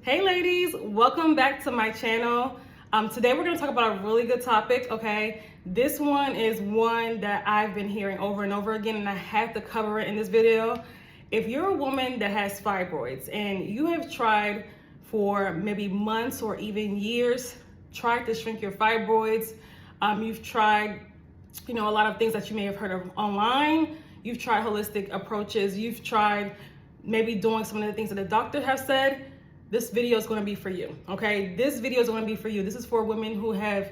Hey ladies, welcome back to my channel. Today we're going to talk about a really good topic, okay? This one is one that I've been hearing over and over again, and I had to cover it in this video. If you're a woman that has fibroids and you have tried for maybe months or even years, tried to shrink your fibroids, you've tried, a lot of things that you may have heard of online, you've tried holistic approaches, you've tried maybe doing some of the things that the doctor has said, this video is going to be for you, okay? This video is going to be for you. This is for women who have,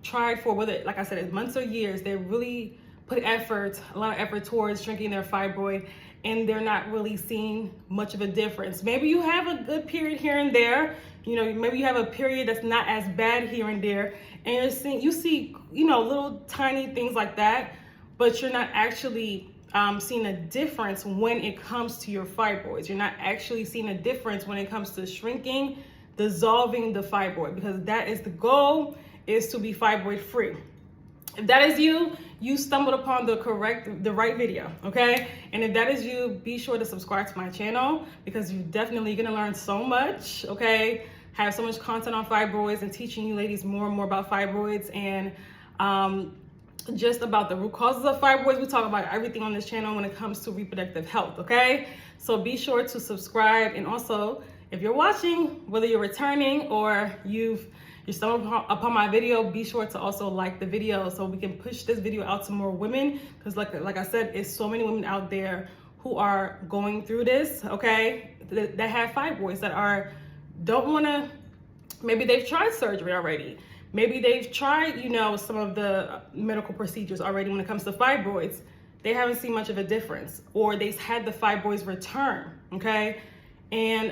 tried for, whether, like I said, it's months or years, they really put a lot of effort towards shrinking their fibroid, and they're not really seeing much of a difference. Maybe you have a good period here and there, maybe you have a period that's not as bad here and there, and you see, little tiny things like that, but you're not actually seeing a difference when it comes to your fibroids. You're not actually seeing a difference when it comes to shrinking, dissolving the fibroid, because that is the goal, is to be fibroid free. If that is you, you stumbled upon the right video, okay? And if that is you, be sure to subscribe to my channel, because you're definitely gonna learn so much, okay? Have so much content on fibroids and teaching you ladies more and more about fibroids and just about the root causes of fibroids. We talk about everything on this channel when it comes to reproductive health, okay? So be sure to subscribe, and also if you're watching, whether you're returning or you're stumbled upon my video, be sure to also like the video so we can push this video out to more women, because like I said, it's so many women out there who are going through this, okay, that have fibroids, that don't want to, maybe they've tried surgery already. Maybe they've tried, some of the medical procedures already when it comes to fibroids. They haven't seen much of a difference, or they've had the fibroids return, okay? And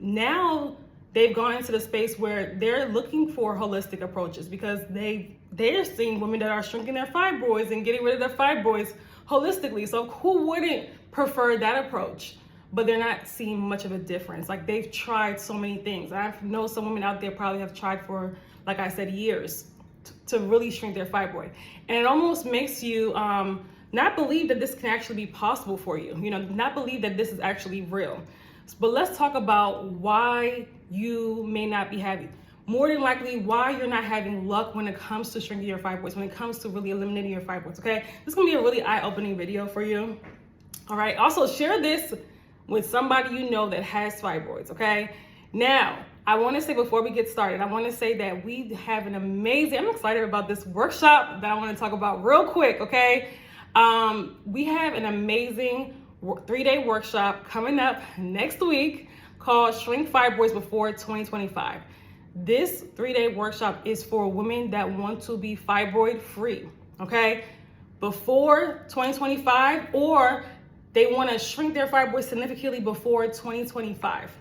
now they've gone into the space where they're looking for holistic approaches, because they're seeing women that are shrinking their fibroids and getting rid of their fibroids holistically. So who wouldn't prefer that approach? But they're not seeing much of a difference. Like, they've tried so many things. I know some women out there probably have tried for, like I said, years to really shrink their fibroid. And it almost makes you not believe that this can actually be possible for you, not believe that this is actually real. But let's talk about why you may not be having, more than likely, why you're not having luck when it comes to shrinking your fibroids, when it comes to really eliminating your fibroids, okay? This is gonna be a really eye-opening video for you, all right? Also, share this with somebody you know that has fibroids, okay? Now, I want to say, before we get started, I want to say that we have I'm excited about this workshop that I want to talk about real quick, okay? We have an amazing 3-day workshop coming up next week called Shrink Fibroids Before 2025. This 3-day workshop is for women that want to be fibroid free, okay? Before 2025, or they want to shrink their fibroids significantly before 2025.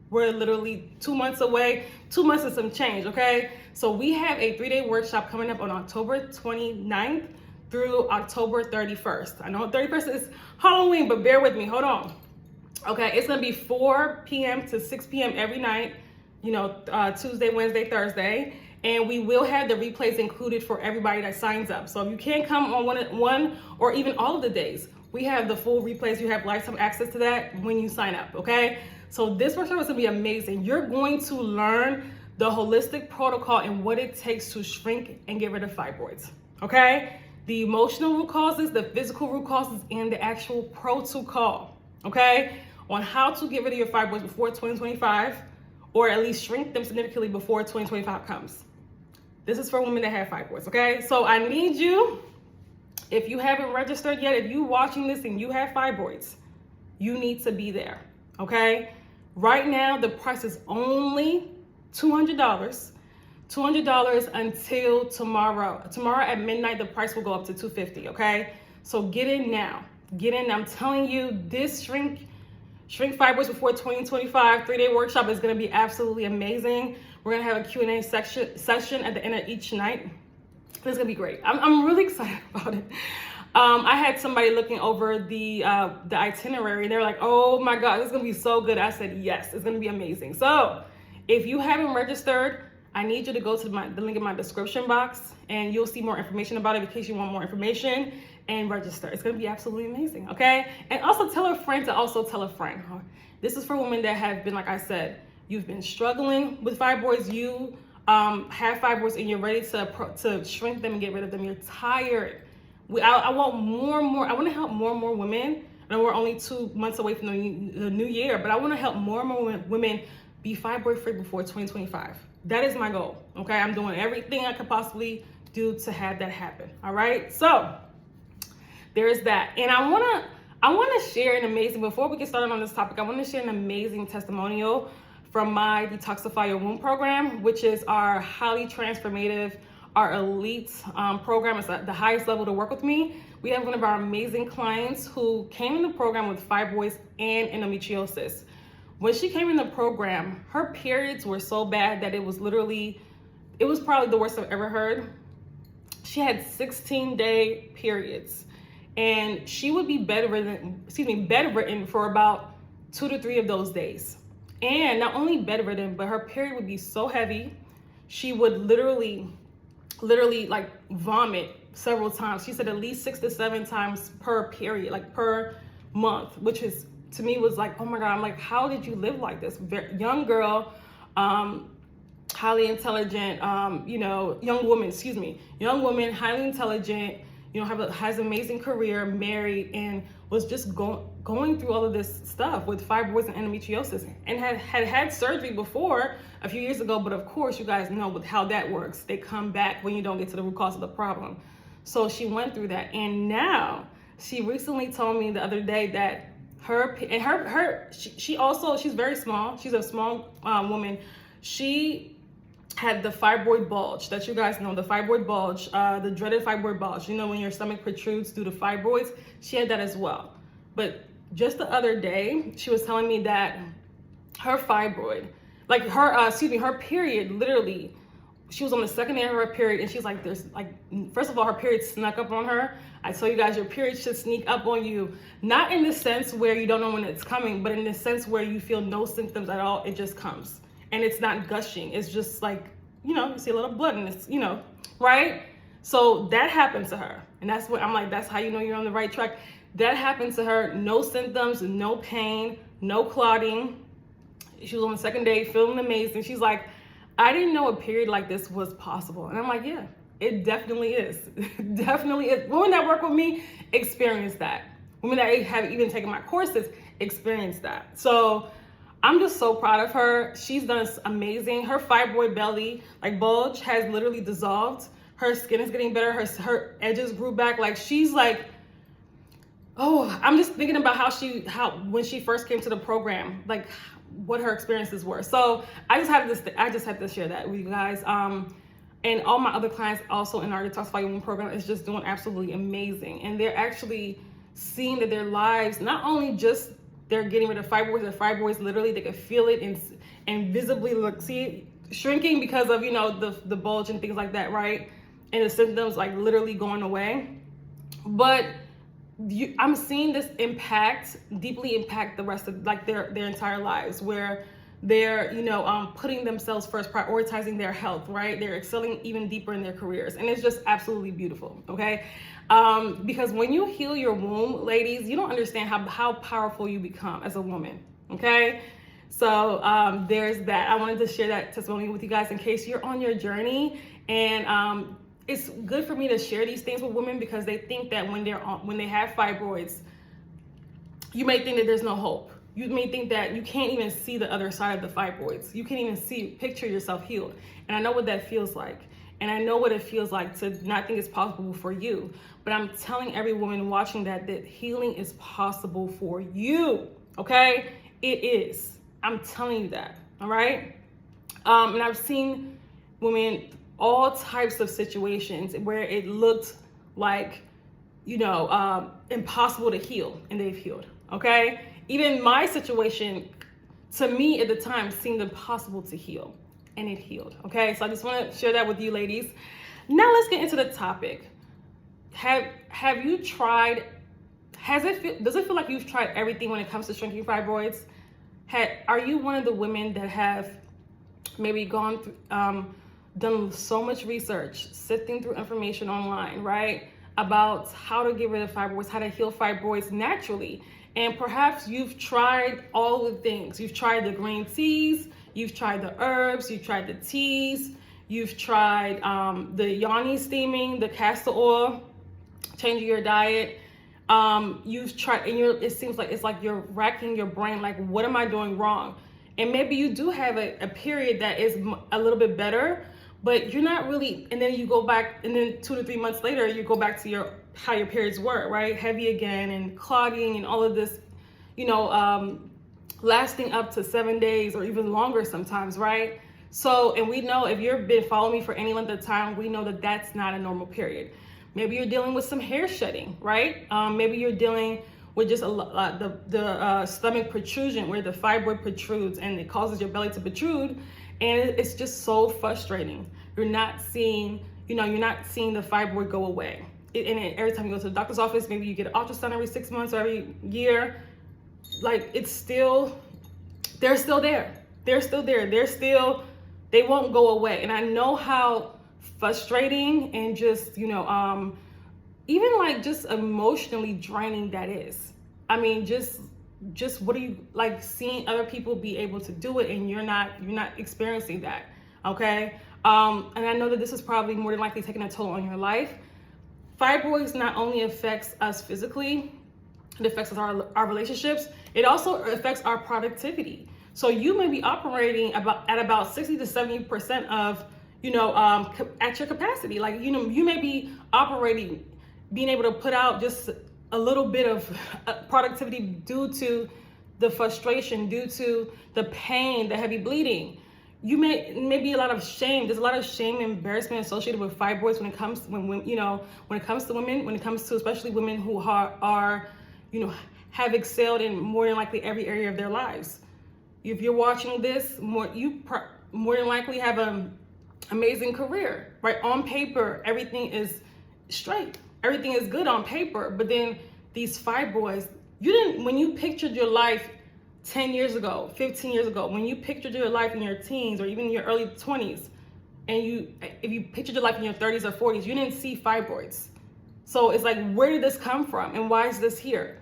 We're literally 2 months away, 2 months and some change, okay? So we have a 3-day workshop coming up on October 29th through October 31st. I know 31st is Halloween, but bear with me, hold on. Okay, it's gonna be 4 p.m. to 6 p.m. every night, Tuesday, Wednesday, Thursday. And we will have the replays included for everybody that signs up. So if you can't come on one or even all of the days, we have the full replays. You have lifetime access to that when you sign up, okay? So this workshop is gonna be amazing. You're going to learn the holistic protocol and what it takes to shrink and get rid of fibroids, okay? The emotional root causes, the physical root causes, and the actual protocol, okay? On how to get rid of your fibroids before 2025, or at least shrink them significantly before 2025 comes. This is for women that have fibroids, okay? So I need you, if you haven't registered yet, if you're watching this and you have fibroids, you need to be there, okay? Right now, the price is only $200. $200 until tomorrow. Tomorrow at midnight, the price will go up to $250, okay? So get in now. Get in. I'm telling you, this Shrink Fibroids Before 2025 3-day workshop is gonna be absolutely amazing. We're gonna have a Q&A session at the end of each night. It's gonna be great. I'm really excited about it. I had somebody looking over the itinerary, and they're like, oh my God, this is gonna be so good. I said, yes, it's gonna be amazing. So if you haven't registered, I need you to go to the link in my description box, and you'll see more information about it in case you want more information, and register. It's gonna be absolutely amazing, okay? And also tell a friend to also tell a friend. This is for women that have been, like I said, you've been struggling with fibroids, you have fibroids and you're ready to shrink them and get rid of them. You're tired. I want more and more. I want to help more and more women. And we're only 2 months away from the new year, but I want to help more and more women be fibroid free before 2025. That is my goal. Okay, I'm doing everything I could possibly do to have that happen. All right, so there's that. And I want to share an amazing, before we get started on this topic, I want to share an amazing testimonial from my Detoxify Your Womb program, which is our highly transformative, our elite program. It's at the highest level to work with me. We have one of our amazing clients who came in the program with fibroids and endometriosis. When she came in the program, her periods were so bad that it was probably the worst I've ever heard. She had 16-day periods, and she would be bedridden for about 2 to 3 of those days. And not only bedridden, but her period would be so heavy, she would literally like vomit several times. She said at least 6 to 7 times per period, like per month, which is, to me, was like, oh my God, I'm like, how did you live like this? Young girl, highly intelligent, young woman, highly intelligent, has an amazing career, married, and was just going through all of this stuff with fibroids and endometriosis, and had surgery before a few years ago. But of course, you guys know with how that works. They come back when you don't get to the root cause of the problem. So she went through that. And now she recently told me the other day that she's very small. She's a small woman. She had the fibroid bulge that you guys know, the fibroid bulge, the dreaded fibroid bulge. When your stomach protrudes due to fibroids, she had that as well. But just the other day, she was telling me that her fibroid, her period, literally, she was on the second day of her period, and she's like, first of all, her period snuck up on her. I tell you guys, your period should sneak up on you, not in the sense where you don't know when it's coming, but in the sense where you feel no symptoms at all. It just comes. And it's not gushing. It's just like, you see a little blood, and it's, right? So that happened to her. And that's what I'm like, that's how you know you're on the right track. That happened to her. No symptoms, no pain, no clotting. She was on the second day, feeling amazing. She's like, I didn't know a period like this was possible. And I'm like, yeah, it definitely is. Definitely is. Women that work with me experience that. Women that have even taken my courses experience that. So I'm just so proud of her. She's done amazing. Her fibroid belly, bulge, has literally dissolved. Her skin is getting better. Her edges grew back. She's like, oh, I'm just thinking about how when she first came to the program, what her experiences were. So I just had to share that with you guys. And all my other clients also in our Detoxify Your Womb program is just doing absolutely amazing. And they're actually seeing that their lives, not only just they're getting rid of fibroids, the fibroids literally, they can feel it and visibly see it shrinking because of, the bulge and things like that, right? And the symptoms literally going away. But I'm seeing this deeply impact the rest of their entire lives, where they're, putting themselves first, prioritizing their health, right? They're excelling even deeper in their careers. And it's just absolutely beautiful, okay? Because when you heal your womb, ladies, you don't understand how powerful you become as a woman, okay? So there's that. I wanted to share that testimony with you guys in case you're on your journey. And it's good for me to share these things with women because they think that when they have fibroids, you may think that there's no hope. You may think that you can't even see the other side of the fibroids. You can't even picture yourself healed. And I know what that feels like. And I know what it feels like to not think it's possible for you. But I'm telling every woman watching that healing is possible for you, okay? It is. I'm telling you that, all right? And I've seen women, all types of situations where it looked like, impossible to heal, and they've healed, okay? Even my situation, to me at the time, seemed impossible to heal, and it healed, okay? So I just want to share that with you ladies. Now let's get into the topic. Have you tried, does it feel like you've tried everything when it comes to shrinking fibroids? Are you one of the women that have maybe gone through, done so much research, sifting through information online, right? About how to get rid of fibroids, how to heal fibroids naturally. And perhaps you've tried all the things. You've tried the green teas, you've tried the herbs, you've tried the teas, you've tried the yoni steaming, the castor oil, changing your diet. You've tried, and it seems like it's like you're racking your brain, like, what am I doing wrong? And maybe you do have a period that is a little bit better, but you're not really, and then you go back, and then 2 to 3 months later, you go back to how your periods were, right? Heavy again, and clogging, and all of this, lasting up to 7 days or even longer sometimes, right? So, and we know, if you've been following me for any length of time, we know that that's not a normal period. Maybe you're dealing with some hair shedding, right? Maybe you're dealing with just the stomach protrusion, where the fibroid protrudes and it causes your belly to protrude, and it's just so frustrating. You're not seeing the fibroid go away. And every time you go to the doctor's office, maybe you get an ultrasound every 6 months or every year, like, they're still there. They won't go away. And I know how frustrating and just, even like just emotionally draining that is. I mean, just what do you like seeing other people be able to do it and you're not experiencing that, okay? And I know that this is probably more than likely taking a toll on your life. Fibroids not only affects us physically, it affects our relationships, it also affects our productivity. So you may be operating at about 60 to 70% of, at your capacity. Like, you may be operating, being able to put out just a little bit of productivity due to the frustration, due to the pain, the heavy bleeding. You maybe a lot of shame. There's a lot of shame and embarrassment associated with fibroids when it comes to women, when it comes to especially women who are have excelled in more than likely every area of their lives. If you're watching this, you more than likely have an amazing career, right? On paper, everything is straight. Everything is good on paper, but then these fibroids, when you pictured your life 10 years ago, 15 years ago, when you pictured your life in your teens or even your early 20s, and if you pictured your life in your 30s or 40s, you didn't see fibroids. So it's like, where did this come from and why is this here?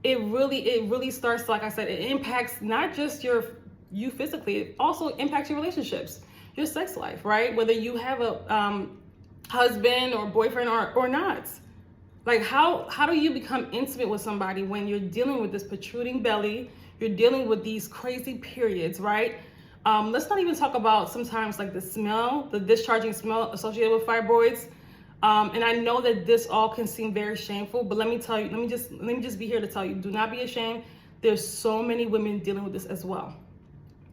It really starts, like I said, it impacts not just you physically, it also impacts your relationships, your sex life, right? Whether you have a husband or boyfriend or not. Like, how do you become intimate with somebody when you're dealing with this protruding belly, you're dealing with these crazy periods, right? Let's not even talk about sometimes like the smell, the discharging smell associated with fibroids. And I know that this all can seem very shameful, but let me just be here to tell you, do not be ashamed. There's so many women dealing with this as well.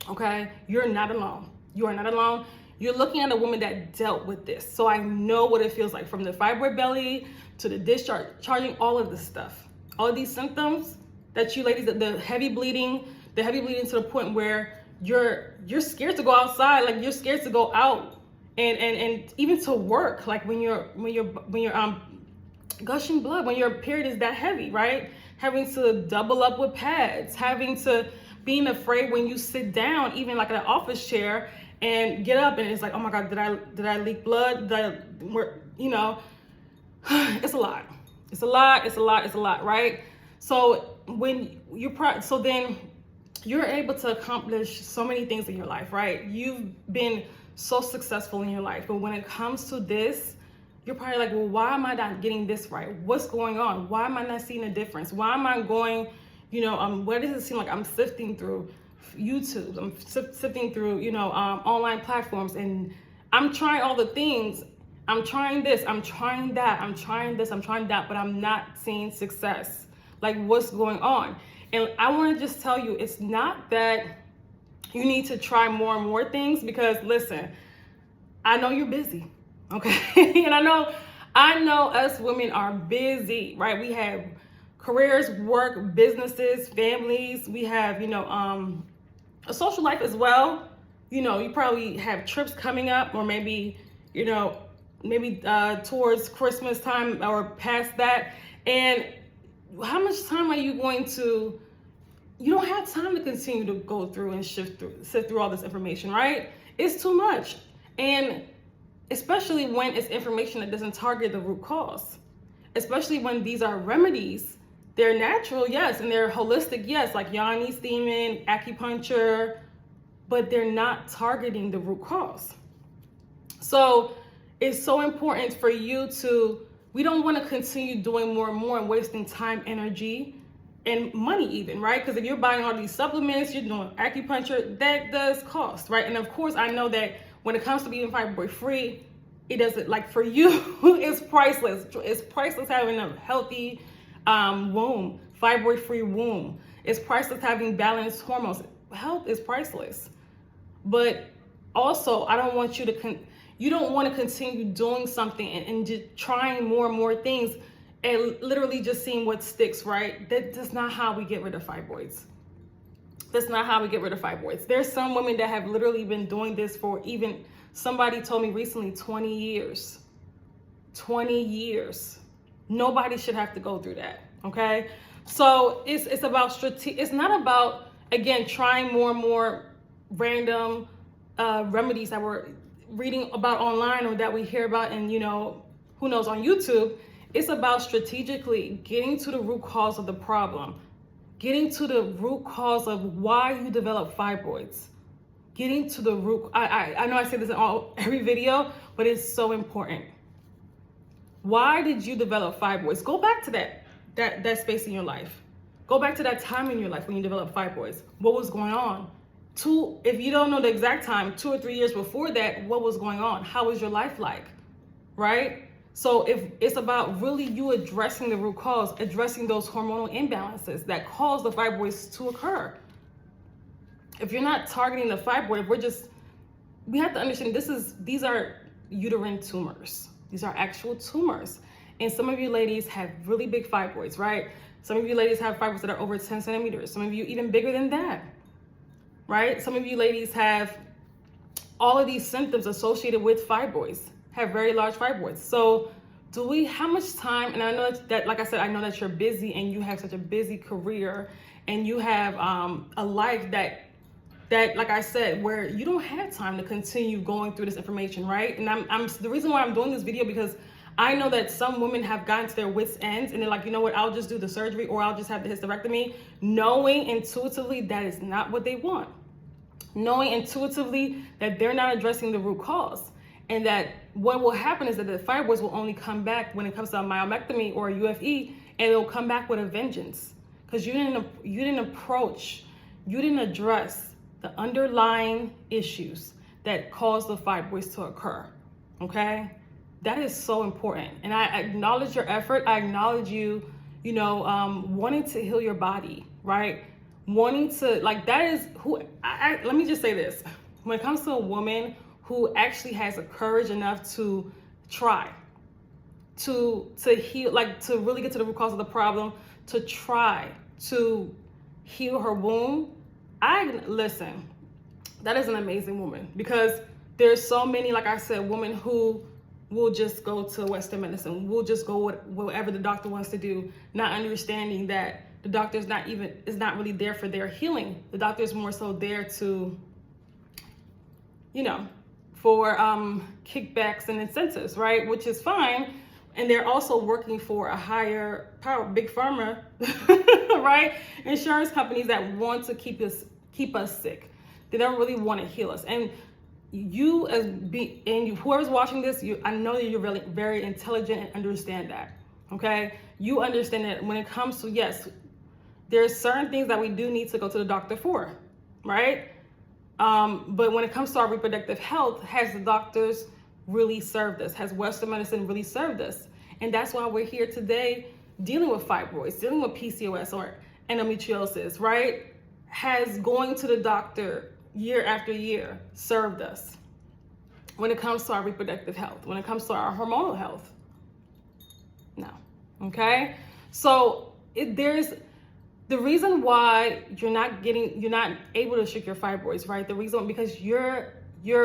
Okay? You're not alone. You are not alone. You're looking at a woman that dealt with this. So I know what it feels like, from the fibroid belly to the discharging, all of this stuff. All of these symptoms that you ladies, the heavy bleeding to the point where you're scared to go outside, like you're scared to go out and even to work, like when you're gushing blood, when your period is that heavy, right? Having to double up with pads, being afraid when you sit down, even like in an office chair, and get up and it's like, oh my God, did I leak blood? It's a lot. It's a lot, right? So then you're able to accomplish so many things in your life, right? You've been so successful in your life, but when it comes to this, you're probably like, well, why am I not getting this right? What's going on? Why am I not seeing a difference? Why am I going, what does it seem like I'm sifting through YouTube? I'm sifting through, online platforms, and I'm trying all the things. I'm trying this, I'm trying that, I'm trying this, I'm trying that, but I'm not seeing success. Like, what's going on? And I want to just tell you, it's not that you need to try more and more things, because listen, I know you're busy, okay? And I know us women are busy, right? We have careers, work, businesses, families. We have, a social life as well. You probably have trips coming up, or maybe, towards Christmas time or past that. And how much time are you going to, you don't have time to continue to go through and sift through all this information, right? It's too much. And especially when it's information that doesn't target the root cause, especially when these are remedies They're natural, yes, and they're holistic, yes, like yoni steaming, acupuncture, but they're not targeting the root cause. So it's so important for you to, we don't want to continue doing more and more and wasting time, energy, and money even, right? Because if you're buying all these supplements, you're doing acupuncture, that does cost, right? And of course, I know that when it comes to being fibroid free, it doesn't, like for you, it's priceless. It's priceless having a healthy womb, fibroid free womb. It's priceless having balanced hormones. Health is priceless. But also, I don't want you to, you don't want to continue doing something and just trying more and more things and literally just seeing what sticks, right? That's not how we get rid of fibroids. That's not how we get rid of fibroids. There's some women that have literally been doing this for, even somebody told me recently, 20 years. 20 years. Nobody should have to go through that, okay? So it's about it's not about, again, trying more and more random remedies that we're reading about online or that we hear about and, you know, who knows, on YouTube. It's about strategically getting to the root cause of the problem, getting to the root cause of why you develop fibroids, getting to the root. I know I say this in every video, but it's so important. Why did you develop fibroids? Go back to that space in your life. Go back to that time in your life when you developed fibroids. What was going on? If you don't know the exact time, 2 or 3 years before that, what was going on? How was your life like, right? So if it's about really you addressing the root cause, addressing those hormonal imbalances that cause the fibroids to occur. If you're not targeting the fibroid, we have to understand these are uterine tumors. These are actual tumors. And some of you ladies have really big fibroids, right? Some of you ladies have fibroids that are over 10 centimeters. Some of you even bigger than that, right? Some of you ladies have all of these symptoms associated with fibroids, have very large fibroids. So how much time, and I know that, like I said, I know that you're busy and you have such a busy career and you have a life that, like I said, where you don't have time to continue going through this information, right? And I'm the reason why I'm doing this video, because I know that some women have gotten to their wits' ends and they're like, you know what, I'll just do the surgery or I'll just have the hysterectomy, knowing intuitively that is not what they want. Knowing intuitively that they're not addressing the root cause. And that what will happen is that the fibroids will only come back when it comes to a myomectomy or a UFE, and it'll come back with a vengeance. Because you didn't address the underlying issues that cause the fibroids to occur, okay? That is so important. And I acknowledge your effort. I acknowledge you, wanting to heal your body, right? Wanting to, like, that is who, let me just say this. When it comes to a woman who actually has the courage enough to try, to heal, like to really get to the root cause of the problem, to try to heal her womb, listen, that is an amazing woman, because there's so many, like I said, women who will just go to Western medicine, will just go with whatever the doctor wants to do, not understanding that the doctor is not really there for their healing. The doctor is more so there to, for kickbacks and incentives, right? Which is fine. And they're also working for a higher power, big pharma, right? Insurance companies that want to keep us sick. They don't really want to heal us. And whoever's watching this, I know that you're really very intelligent and understand that, okay? You understand that when it comes to, yes, there's certain things that we do need to go to the doctor for, right? But when it comes to our reproductive health, has the doctors really served us? Has Western medicine really served us? And that's why we're here today dealing with fibroids, dealing with PCOS or endometriosis, right? Has going to the doctor year after year served us when it comes to our reproductive health, when it comes to our hormonal health? No, okay? So there's the reason why you're not able to shrink your fibroids, right? The reason, because you're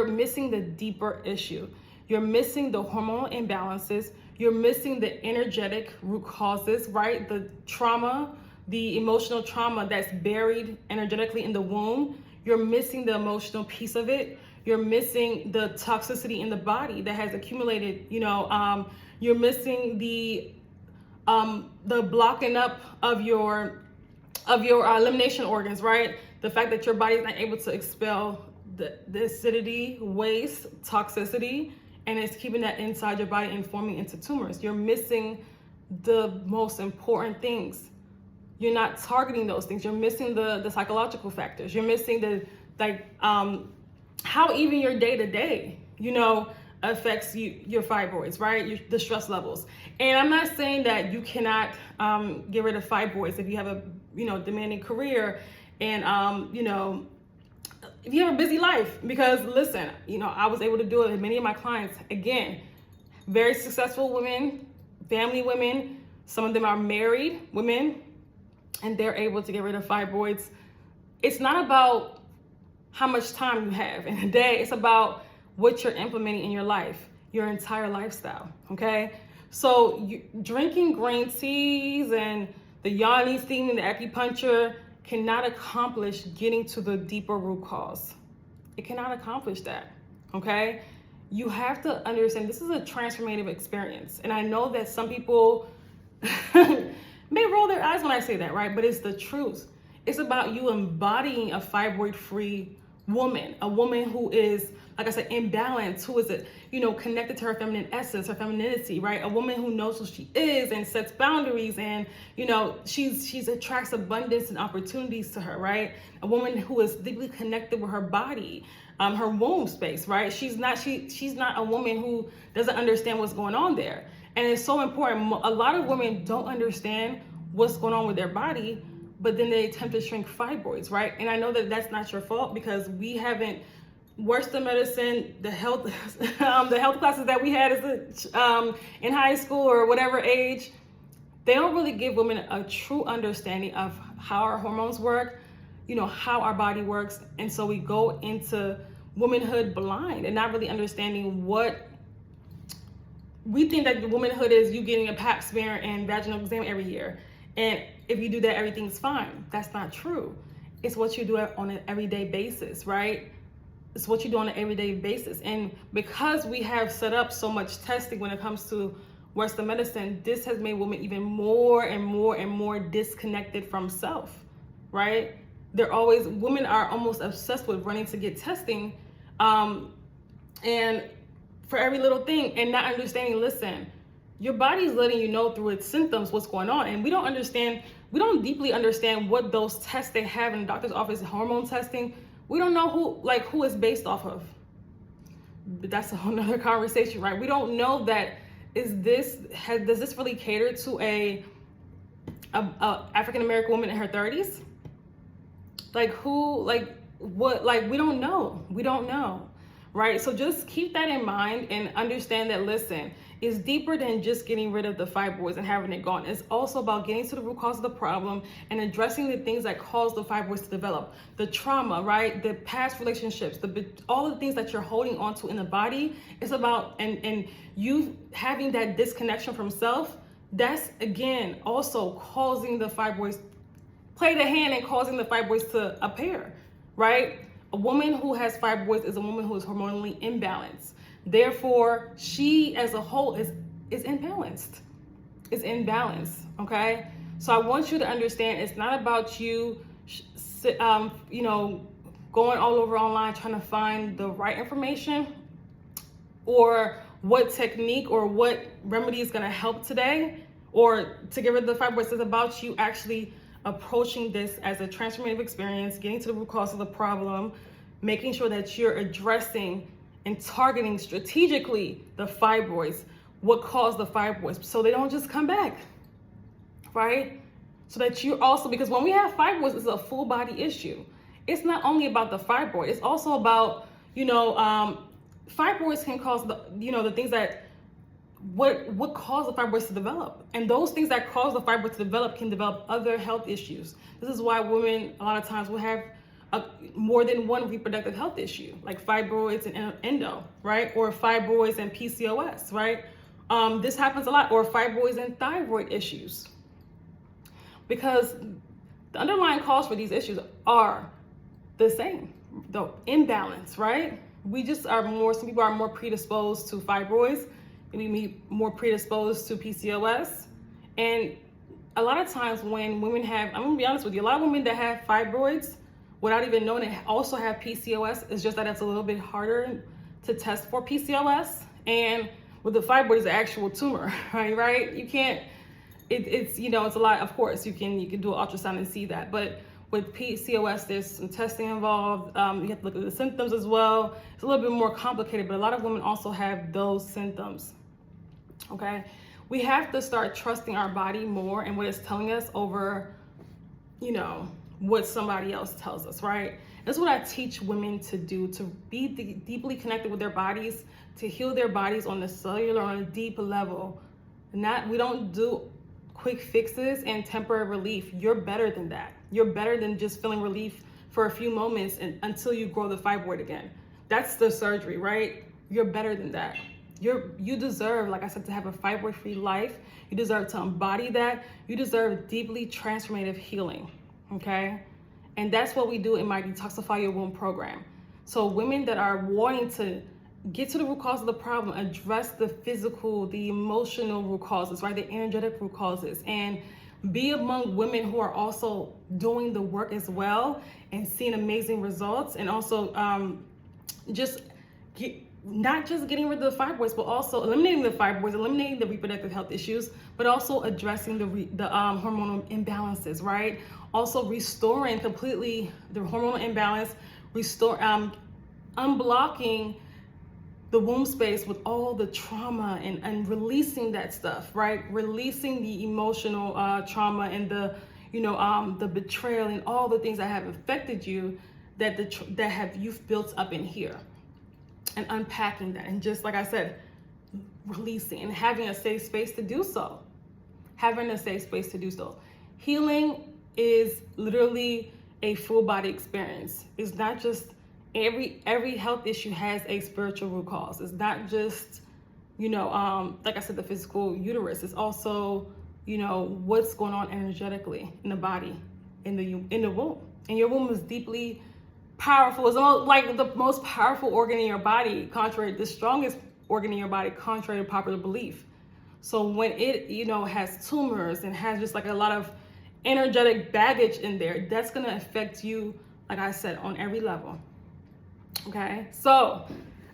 missing the deeper issue. You're missing the hormonal imbalances. You're missing the energetic root causes, right? The trauma, the emotional trauma that's buried energetically in the womb. You're missing the emotional piece of it. You're missing the toxicity in the body that has accumulated, you're missing the the blocking up of your elimination organs, right? The fact that your body is not able to expel the acidity, waste, toxicity, and it's keeping that inside your body and forming into tumors. You're missing the most important things. You're not targeting those things. You're missing the psychological factors. You're missing how even your day-to-day, affects your fibroids, right? The stress levels. And I'm not saying that you cannot get rid of fibroids if you have a, demanding career and, if you have a busy life, because listen, I was able to do it with many of my clients. Again, very successful women, family women, some of them are married women, and they're able to get rid of fibroids. It's not about how much time you have in a day. It's about what you're implementing in your life, your entire lifestyle, okay? So drinking green teas and the yoni steam and the acupuncture cannot accomplish getting to the deeper root cause. It cannot accomplish that, okay? You have to understand this is a transformative experience. And I know that some people may roll their eyes when I say that, right? But it's the truth. It's about you embodying a fibroid-free woman, a woman who is, like I said, imbalanced, who is, connected to her feminine essence, her femininity, right? A woman who knows who she is and sets boundaries, and, she's attracts abundance and opportunities to her, right? A woman who is deeply connected with her body, her womb space, right? She's not a woman who doesn't understand what's going on there. And it's so important. A lot of women don't understand what's going on with their body, but then they attempt to shrink fibroids, right? And I know that that's not your fault, because we haven't, Western medicine, the health classes that we had in high school or whatever age, they don't really give women a true understanding of how our hormones work, how our body works. And so we go into womanhood blind and not really understanding what we think that womanhood is. You getting a pap smear and vaginal exam every year. And if you do that, everything's fine. That's not true. It's what you do on an everyday basis, right? It's what you do on an everyday basis. And because we have set up so much testing when it comes to Western medicine, this has made women even more and more and more disconnected from self, right? Women are almost obsessed with running to get testing, and for every little thing, and not understanding, listen, your body's letting you know through its symptoms what's going on. And we don't deeply understand what those tests they have in the doctor's office, hormone testing. We don't know who it's based off of. But that's a whole nother conversation, right? We don't know that does this really cater to a African-American woman in her 30s? We don't know, right? So just keep that in mind and understand that, listen, it's deeper than just getting rid of the fibroids and having it gone. It's also about getting to the root cause of the problem and addressing the things that cause the fibroids to develop. The trauma, right? The past relationships, all the things that you're holding onto in the body. It's about, and you having that disconnection from self, that's, again, also causing the fibroids, play the hand in causing the fibroids to appear, right? A woman who has fibroids is a woman who is hormonally imbalanced. Therefore, she as a whole is imbalanced. Is imbalanced, okay? So I want you to understand, it's not about you, going all over online trying to find the right information or what technique or what remedy is going to help today or to get rid of the fibroids. It's about you actually approaching this as a transformative experience, getting to the root cause of the problem, making sure that you're addressing and targeting strategically the fibroids, what caused the fibroids, so they don't just come back, right? So that you also, because when we have fibroids, it's a full body issue. It's not only about the fibroid, it's also about, fibroids can cause the things that, what cause the fibroids to develop. And those things that cause the fibroids to develop can develop other health issues. This is why women a lot of times will have more than one reproductive health issue, like fibroids and endo, right? Or fibroids and PCOS, right? This happens a lot, or fibroids and thyroid issues. Because the underlying cause for these issues are the same, the imbalance, right? Some people are more predisposed to fibroids, maybe more predisposed to PCOS, And a lot of times when women have, I'm gonna be honest with you, a lot of women that have fibroids without even knowing it also have PCOS. It's just that it's a little bit harder to test for PCOS. And with the fibroid is an actual tumor, right? You can't, it's you know, it's a lot. Of course, you can do an ultrasound and see that, but with PCOS, there's some testing involved. You have to look at the symptoms as well. It's a little bit more complicated, but a lot of women also have those symptoms. Okay, we have to start trusting our body more and what it's telling us over, you know, what somebody else tells us, right? That's what I teach women to do, to be deeply connected with their bodies, to heal their bodies on the cellular, on a deep level. We don't do quick fixes and temporary relief. You're better than that. You're better than just feeling relief for a few moments until you grow the fibroid again. That's the surgery, right? You're better than that. You deserve, like I said, to have a fibroid-free life. You deserve to embody that. You deserve deeply transformative healing, okay? And that's what we do in my Detoxify Your Womb program. So women that are wanting to get to the root cause of the problem, address the physical, the emotional root causes, right? The energetic root causes, and be among women who are also doing the work as well and seeing amazing results, and also not just getting rid of the fibroids, but also eliminating the fibroids, eliminating the reproductive health issues, but also addressing the hormonal imbalances, right? Also restoring completely the hormonal imbalance, unblocking the womb space with all the trauma and releasing that stuff, right? Releasing the emotional trauma and the betrayal and all the things that have affected you that you've built up in here, and unpacking that, and just like I said, releasing and having a safe space to do so. Healing is literally a full body experience. It's not just every health issue has a spiritual root cause. It's not just, like I said, the physical uterus. It's also, what's going on energetically in the body, in the womb. And your womb is deeply powerful. It's like the most powerful organ in your body, the strongest organ in your body, contrary to popular belief. So when it, has tumors and has just like a lot of energetic baggage in there, that's gonna affect you, like I said, on every level. Okay, so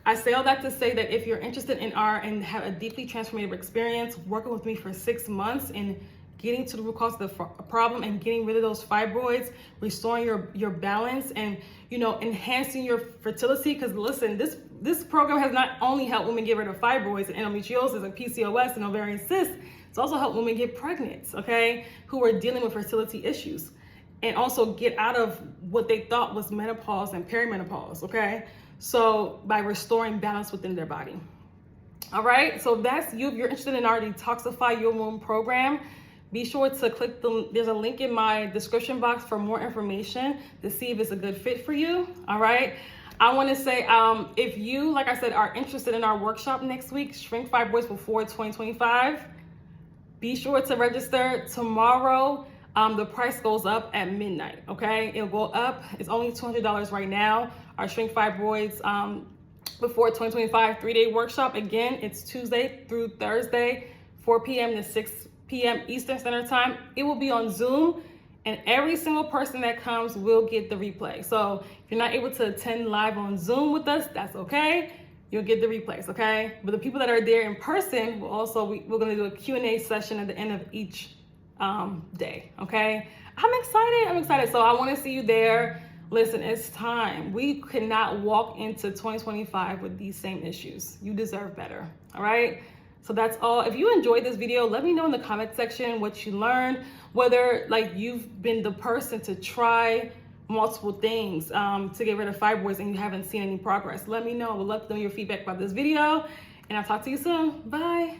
I say all that to say that if you're interested in and have a deeply transformative experience working with me for 6 months and getting to the root cause of the problem and getting rid of those fibroids, restoring your balance, and enhancing your fertility, because listen, this program has not only helped women get rid of fibroids and endometriosis and PCOS and ovarian cysts, it's also helped women get pregnant, okay, who are dealing with fertility issues, and also get out of what they thought was menopause and perimenopause, okay? So by restoring balance within their body. All right, so that's you. If you're interested in our Detoxify Your Womb program, be sure to click there's a link in my description box for more information to see if it's a good fit for you, all right? I wanna say, if you, like I said, are interested in our workshop next week, Shrink Fibroids Before 2025, be sure to register tomorrow. The price goes up at midnight, okay? It'll go up. It's only $200 right now. Our Shrink Fibroids Before 2025 3-day workshop. Again, it's Tuesday through Thursday, 4 p.m. to 6 p.m. Eastern Standard Time. It will be on Zoom, and every single person that comes will get the replay. So if you're not able to attend live on Zoom with us, that's okay. You'll get the replays, okay? But the people that are there in person will also, we're gonna do a Q&A session at the end of each day, okay? I'm excited. So I wanna see you there. Listen, it's time. We cannot walk into 2025 with these same issues. You deserve better, all right? So that's all. If you enjoyed this video, let me know in the comment section what you learned, whether like you've been the person to try multiple things to get rid of fibroids and you haven't seen any progress. Let me know. I would love to know your feedback about this video, and I'll talk to you soon. Bye.